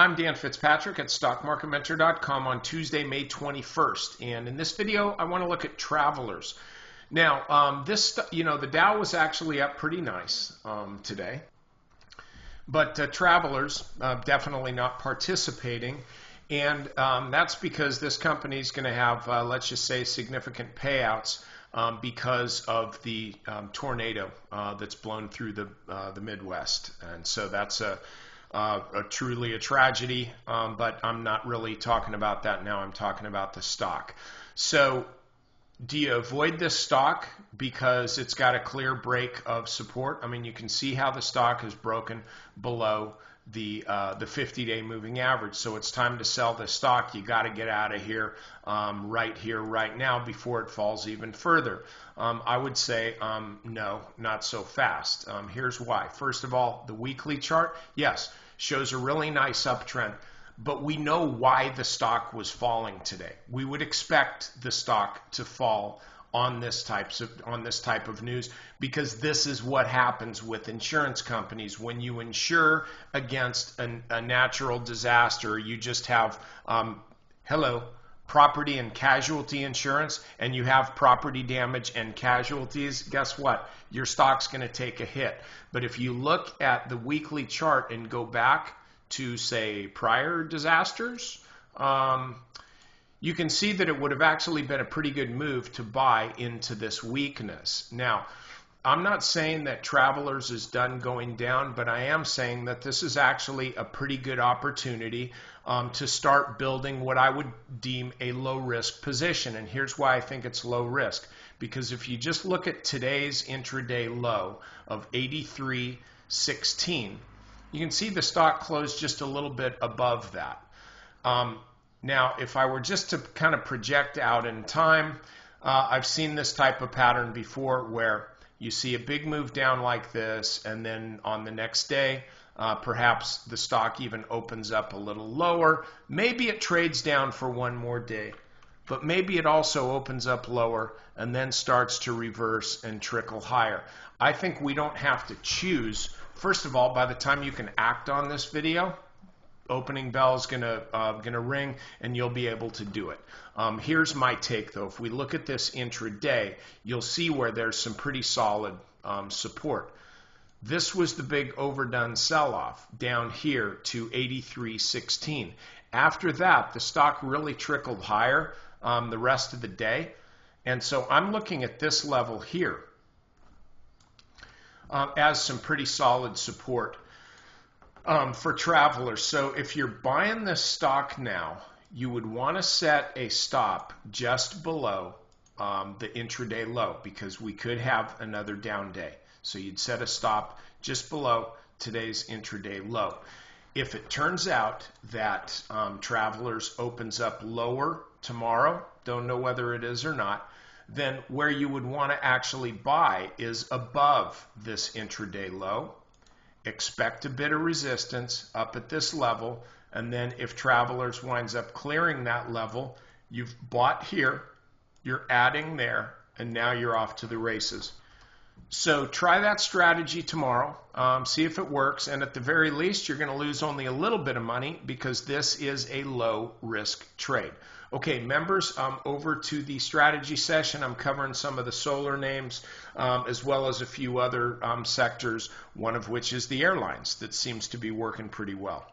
I'm Dan Fitzpatrick at StockMarketMentor.com on Tuesday, May 21st. And in this video, I want to look at travelers. Now, the Dow was actually up pretty nice today. But travelers definitely not participating. And that's because this company is going to have, let's just say, significant payouts because of the tornado that's blown through the Midwest. And so that's truly a tragedy, but I'm not really talking about that now. I'm talking about the stock. So do you avoid this stock because it's got a clear break of support? I mean, you can see how the stock is broken below the 50-day moving average. So it's time to sell this stock. You got to get out of here, right now, before it falls even further. I would say no, not so fast. Here's why. First of all, the weekly chart, yes, shows a really nice uptrend. But we know why the stock was falling today. We would expect the stock to fall on this type of news, because this is what happens with insurance companies. When you insure against a natural disaster, you just have property and casualty insurance, and you have property damage and casualties. Guess what? Your stock's going to take a hit. But if you look at the weekly chart and go back to, say, prior disasters, you can see that it would have actually been a pretty good move to buy into this weakness. Now, I'm not saying that travelers is done going down, but I am saying that this is actually a pretty good opportunity to start building what I would deem a low-risk position. And here's why I think it's low risk. Because if you just look at today's intraday low of 83.16, you can see the stock closed just a little bit above that. Now, if I were just to kind of project out in time, I've seen this type of pattern before where you see a big move down like this, and then on the next day, perhaps the stock even opens up a little lower. Maybe it trades down for one more day, but maybe it also opens up lower and then starts to reverse and trickle higher. I think we don't have to choose. First of all, by the time you can act on this video, opening bell is gonna ring, and you'll be able to do it. Here's my take, though. If we look at this intraday, you'll see where there's some pretty solid support. This was the big overdone sell-off down here to 83.16. After that, the stock really trickled higher the rest of the day, and so I'm looking at this level here as some pretty solid support for travelers. So if you're buying this stock now, you would want to set a stop just below the intraday low, because we could have another down day. So you'd set a stop just below today's intraday low. If it turns out that travelers opens up lower tomorrow, don't know whether it is or not, then where you would want to actually buy is above this intraday low. Expect a bit of resistance up at this level, and then if travelers winds up clearing that level, you've bought here, you're adding there, and now you're off to the races. So try that strategy tomorrow, see if it works, and at the very least, you're going to lose only a little bit of money, because this is a low risk trade. Okay, members, over to the strategy session. I'm covering some of the solar names as well as a few other sectors, one of which is the airlines that seems to be working pretty well.